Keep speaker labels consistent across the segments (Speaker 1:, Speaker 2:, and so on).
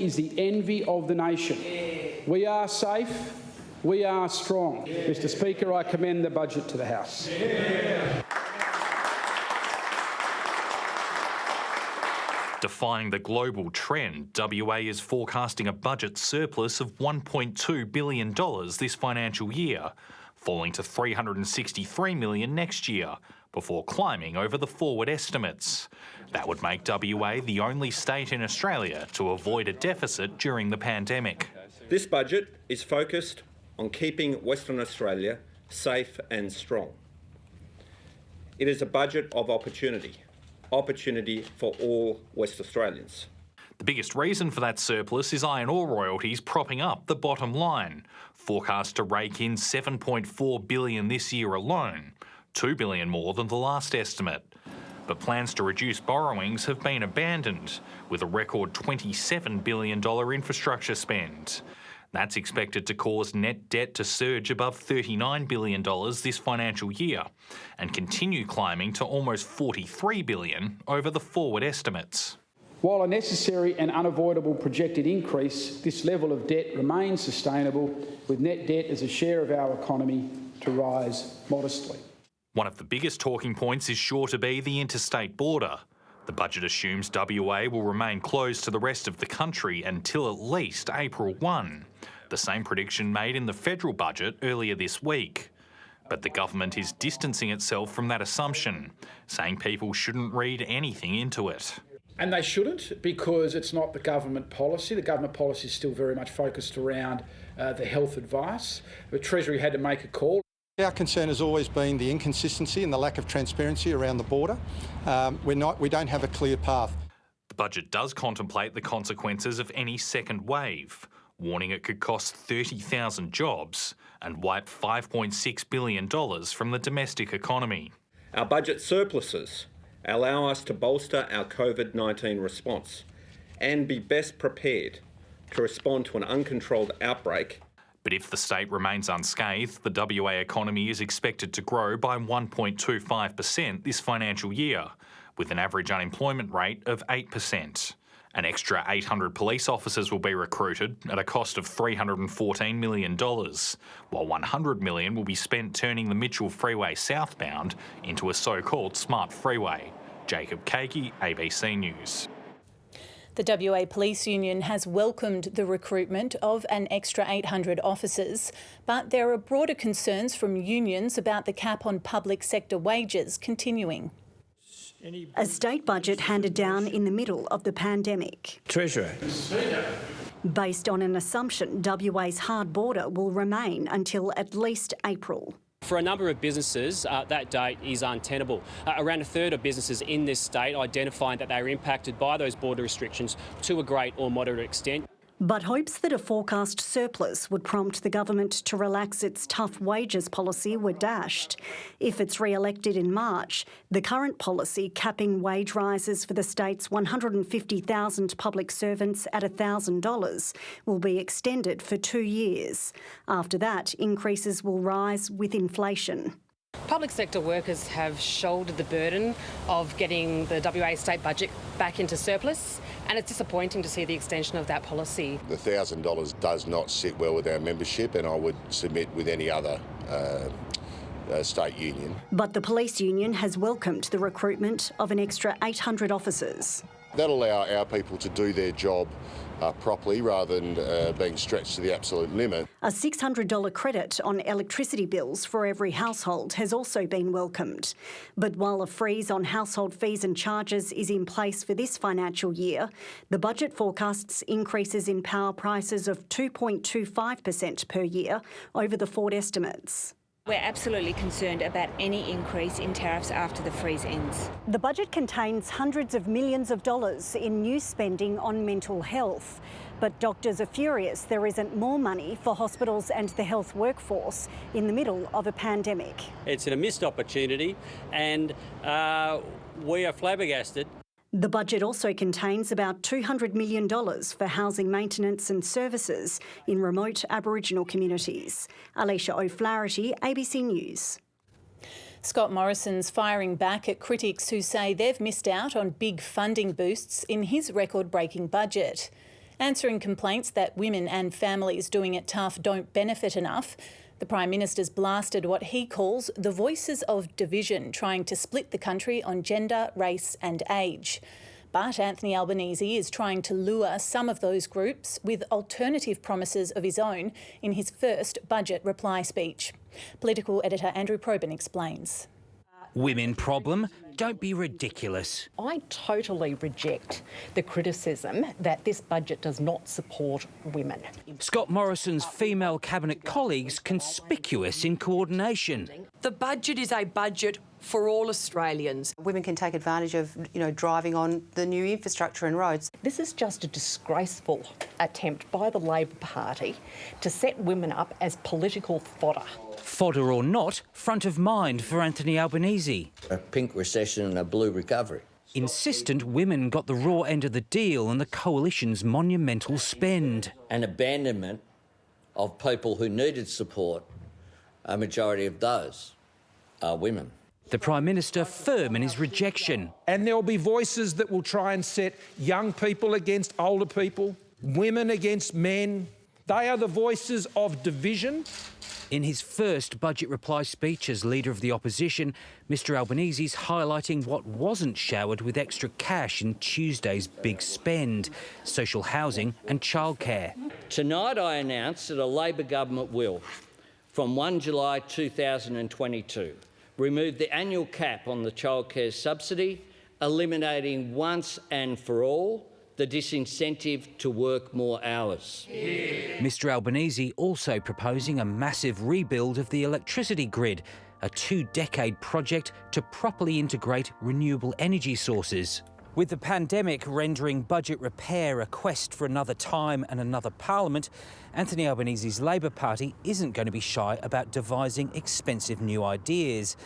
Speaker 1: is the envy of the nation. We are safe, we are strong. Mr Speaker, I commend the budget to the House.
Speaker 2: Defying the global trend, WA is forecasting a budget surplus of $1.2 billion this financial year, falling to $363 million next year, before climbing over the forward estimates. That would make WA the only state in Australia to avoid a deficit during the pandemic.
Speaker 3: This budget is focused on keeping Western Australia safe and strong. It is a budget of opportunity for all West Australians.
Speaker 2: The biggest reason for that surplus is iron ore royalties propping up the bottom line, forecast to rake in $7.4 billion this year alone, $2 billion more than the last estimate. But plans to reduce borrowings have been abandoned, with a record $27 billion infrastructure spend. That's expected to cause net debt to surge above $39 billion this financial year and continue climbing to almost $43 billion over the forward estimates.
Speaker 1: While a necessary and unavoidable projected increase, this level of debt remains sustainable, with net debt as a share of our economy to rise modestly.
Speaker 2: One of the biggest talking points is sure to be the interstate border. The budget assumes WA will remain closed to the rest of the country until at least April 1, the same prediction made in the federal budget earlier this week. But the government is distancing itself from that assumption, saying people shouldn't read anything into it.
Speaker 1: And they shouldn't, because it's not the government policy. The government policy is still very much focused around the health advice. The Treasury had to make a call.
Speaker 4: Our concern has always been the inconsistency and the lack of transparency around the border. We don't have a clear path.
Speaker 2: The budget does contemplate the consequences of any second wave, warning it could cost 30,000 jobs and wipe $5.6 billion from the domestic economy.
Speaker 3: Our budget surpluses allow us to bolster our COVID-19 response and be best prepared to respond to an uncontrolled outbreak.
Speaker 2: But if the state remains unscathed, the WA economy is expected to grow by 1.25% this financial year, with an average unemployment rate of 8%. An extra 800 police officers will be recruited at a cost of $314 million, while $100 million will be spent turning the Mitchell Freeway southbound into a so-called smart freeway. Jacob Kagi, ABC News.
Speaker 5: The WA Police Union has welcomed the recruitment of an extra 800 officers, but there are broader concerns from unions about the cap on public sector wages continuing.
Speaker 6: A state budget handed down in the middle of the pandemic.
Speaker 7: Treasurer.
Speaker 6: Based on an assumption WA's hard border will remain until at least April.
Speaker 8: For a number of businesses, that date is untenable. Around a third of businesses in this state identified that they are impacted by those border restrictions to a great or moderate extent.
Speaker 6: But hopes that a forecast surplus would prompt the government to relax its tough wages policy were dashed. If it's re-elected in March, the current policy capping wage rises for the state's 150,000 public servants at $1,000 will be extended for 2 years. After that, increases will rise with inflation.
Speaker 9: Public sector workers have shouldered the burden of getting the WA state budget back into surplus, and it's disappointing to see the extension of that policy.
Speaker 10: The $1,000 does not sit well with our membership, and I would submit with any other state union.
Speaker 6: But the police union has welcomed the recruitment of an extra 800 officers.
Speaker 10: That'll allow our people to do their job properly rather than being stretched to the absolute limit.
Speaker 6: A $600 credit on electricity bills for every household has also been welcomed. But while a freeze on household fees and charges is in place for this financial year, the budget forecasts increases in power prices of 2.25% per year over the forward estimates.
Speaker 11: We're absolutely concerned about any increase in tariffs after the freeze ends.
Speaker 6: The budget contains hundreds of millions of dollars in new spending on mental health. But doctors are furious there isn't more money for hospitals and the health workforce in the middle of a pandemic.
Speaker 12: It's a missed opportunity, and we are flabbergasted.
Speaker 6: The budget also contains about $200 million for housing maintenance and services in remote Aboriginal communities. Alicia O'Flaherty, ABC News.
Speaker 5: Scott Morrison's firing back at critics who say they've missed out on big funding boosts in his record-breaking budget. Answering complaints that women and families doing it tough don't benefit enough, the Prime Minister's blasted what he calls the voices of division, trying to split the country on gender, race and age. But Anthony Albanese is trying to lure some of those groups with alternative promises of his own in his first budget reply speech. Political editor Andrew Probyn explains.
Speaker 7: Women problem? Don't be ridiculous.
Speaker 13: I totally reject the criticism that this budget does not support women.
Speaker 7: Scott Morrison's female cabinet colleagues conspicuous in coordination.
Speaker 14: The budget is a budget for all Australians.
Speaker 15: Women can take advantage of, driving on the new infrastructure and roads.
Speaker 13: This is just a disgraceful attempt by the Labor Party to set women up as political fodder.
Speaker 7: Fodder or not, front of mind for Anthony Albanese.
Speaker 16: A pink recession and a blue recovery.
Speaker 7: Insistent women got the raw end of the deal and the coalition's monumental spend.
Speaker 16: An abandonment of people who needed support, a majority of those are women.
Speaker 7: The Prime Minister firm in his rejection.
Speaker 17: And there will be voices that will try and set young people against older people, women against men. They are the voices of division.
Speaker 7: In his first budget reply speech as Leader of the Opposition, Mr Albanese's highlighting what wasn't showered with extra cash in Tuesday's big spend: social housing and childcare.
Speaker 16: Tonight I announce that a Labor government will, from 1 July 2022, remove the annual cap on the childcare subsidy, eliminating once and for all the disincentive to work more hours.
Speaker 7: Mr Albanese also proposing a massive rebuild of the electricity grid, a 2-decade project to properly integrate renewable energy sources. With the pandemic rendering budget repair a quest for another time and another parliament, Anthony Albanese's Labor Party isn't going to be shy about devising expensive new ideas.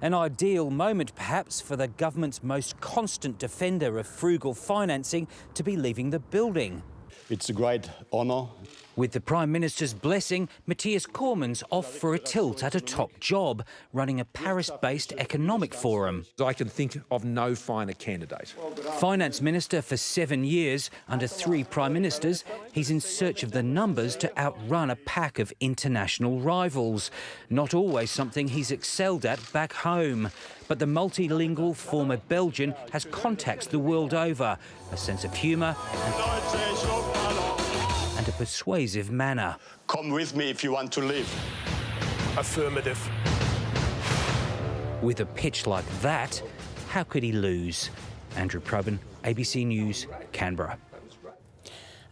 Speaker 7: An ideal moment, perhaps, for the government's most constant defender of frugal financing to be leaving the building.
Speaker 18: It's a great honour.
Speaker 7: With the Prime Minister's blessing, Matthias Cormann's off for a tilt at a top job, running a Paris-based economic forum.
Speaker 17: I can think of no finer candidate.
Speaker 7: Finance Minister for 7 years, under 3 Prime Ministers, he's in search of the numbers to outrun a pack of international rivals. Not always something he's excelled at back home. But the multilingual former Belgian has contacts the world over, a sense of humour and a persuasive manner.
Speaker 18: Come with me if you want to live.
Speaker 17: Affirmative.
Speaker 7: With a pitch like that, how could he lose? Andrew Probyn, ABC News, Canberra.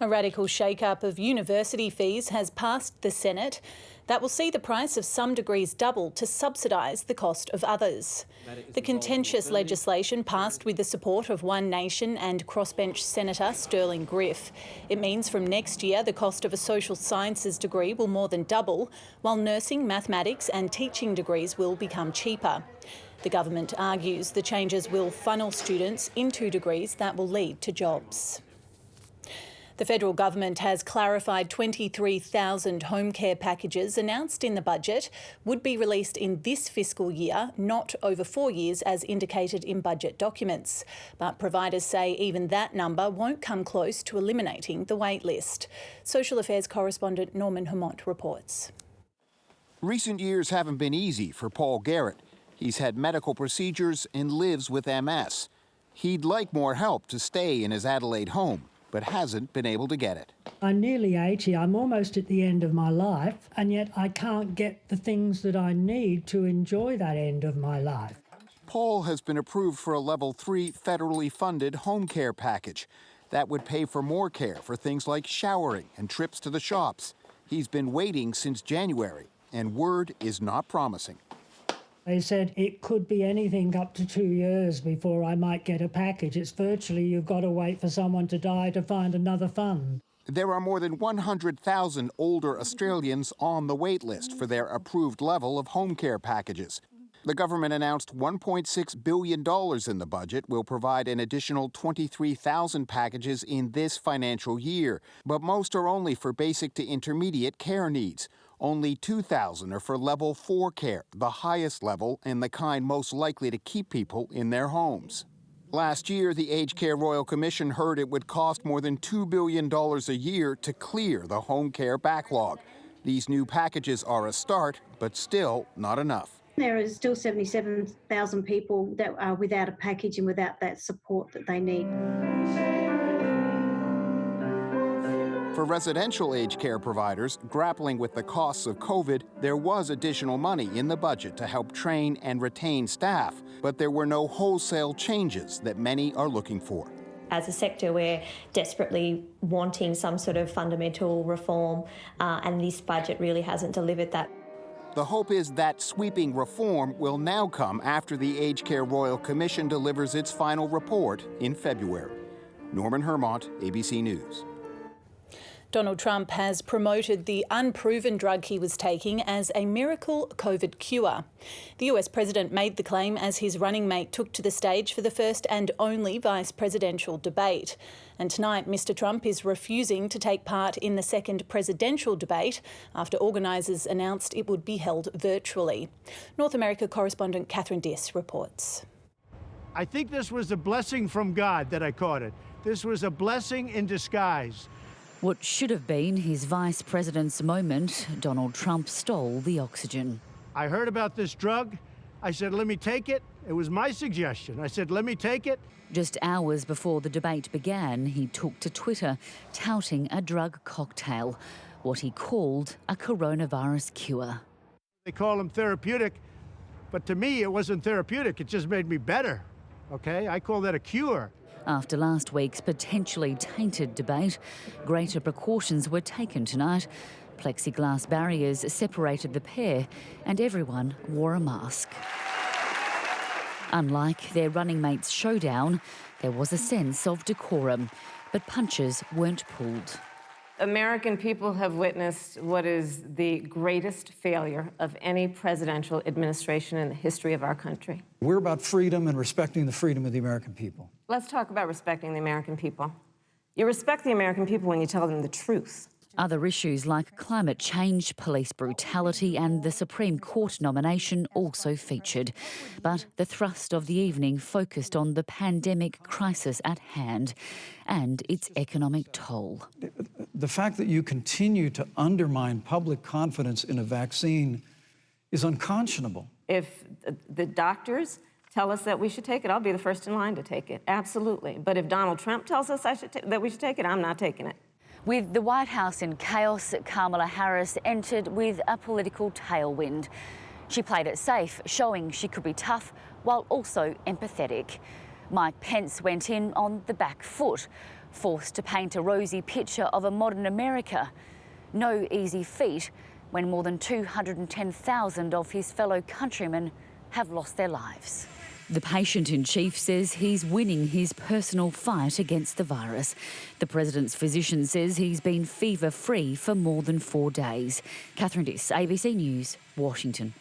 Speaker 5: A radical shake-up of university fees has passed the Senate. That will see the price of some degrees double to subsidise the cost of others. The contentious legislation passed with the support of One Nation and crossbench Senator Sterling Griff. It means from next year the cost of a social sciences degree will more than double, while nursing, mathematics and teaching degrees will become cheaper. The government argues the changes will funnel students into degrees that will lead to jobs. The federal government has clarified 23,000 home care packages announced in the budget would be released in this fiscal year, not over 4 years as indicated in budget documents. But providers say even that number won't come close to eliminating the wait list. Social Affairs correspondent Norman Humont reports.
Speaker 19: Recent years haven't been easy for Paul Garrett. He's had medical procedures and lives with MS. He'd like more help to stay in his Adelaide home, but hasn't been able to get it.
Speaker 20: I'm nearly 80, I'm almost at the end of my life, and yet I can't get the things that I need to enjoy that end of my life.
Speaker 19: Paul has been approved for a Level 3 federally funded home care package. That would pay for more care for things like showering and trips to the shops. He's been waiting since January, and word is not promising.
Speaker 20: They said it could be anything up to 2 years before I might get a package. It's virtually you've got to wait for someone to die to find another fund.
Speaker 19: There are more than 100,000 older Australians on the wait list for their approved level of home care packages. The government announced $1.6 billion in the budget will provide an additional 23,000 packages in this financial year, but most are only for basic to intermediate care needs. Only 2,000 are for Level 4 care, the highest level and the kind most likely to keep people in their homes. Last year, the Aged Care Royal Commission heard it would cost more than $2 billion a year to clear the home care backlog. These new packages are a start, but still not enough.
Speaker 21: There is still 77,000 people that are without a package and without that support that they need.
Speaker 19: For residential aged care providers grappling with the costs of COVID, there was additional money in the budget to help train and retain staff, but there were no wholesale changes that many are looking for.
Speaker 22: As a sector, we're desperately wanting some sort of fundamental reform, and this budget really hasn't delivered that.
Speaker 19: The hope is that sweeping reform will now come after the Aged Care Royal Commission delivers its final report in February. Norman Hermont, ABC News.
Speaker 5: Donald Trump has promoted the unproven drug he was taking as a miracle COVID cure. The US president made the claim as his running mate took to the stage for the first and only vice presidential debate. And tonight, Mr. Trump is refusing to take part in the second presidential debate after organisers announced it would be held virtually. North America correspondent Catherine Diss reports.
Speaker 23: I think this was a blessing from God that I caught it. This was a blessing in disguise.
Speaker 24: What should have been his vice president's moment, Donald Trump stole the oxygen.
Speaker 23: I heard about this drug. I said, let me take it. It was my suggestion. I said, let me take it.
Speaker 24: Just hours before the debate began, he took to Twitter touting a drug cocktail, what he called a coronavirus cure.
Speaker 23: They call them therapeutic, but to me it wasn't therapeutic. It just made me better, okay? I call that a cure.
Speaker 24: After last week's potentially tainted debate, greater precautions were taken tonight. Plexiglass barriers separated the pair and everyone wore a mask. Unlike their running mates' showdown, there was a sense of decorum, but punches weren't pulled.
Speaker 25: American people have witnessed what is the greatest failure of any presidential administration in the history of our country.
Speaker 26: We're about freedom and respecting the freedom of the American people.
Speaker 25: Let's talk about respecting the American people. You respect the American people when you tell them the truth.
Speaker 24: Other issues like climate change, police brutality and the Supreme Court nomination also featured. But the thrust of the evening focused on the pandemic crisis at hand and its economic toll.
Speaker 26: The fact that you continue to undermine public confidence in a vaccine is unconscionable.
Speaker 25: If the doctors tell us that we should take it, I'll be the first in line to take it, absolutely. But if Donald Trump tells us that we should take it, I'm not taking it.
Speaker 24: With the White House in chaos, Kamala Harris entered with a political tailwind. She played it safe, showing she could be tough while also empathetic. Mike Pence went in on the back foot, forced to paint a rosy picture of a modern America. No easy feat when more than 210,000 of his fellow countrymen have lost their lives. The patient-in-chief says he's winning his personal fight against the virus. The president's physician says he's been fever-free for more than 4 days. Catherine Diss, ABC News, Washington.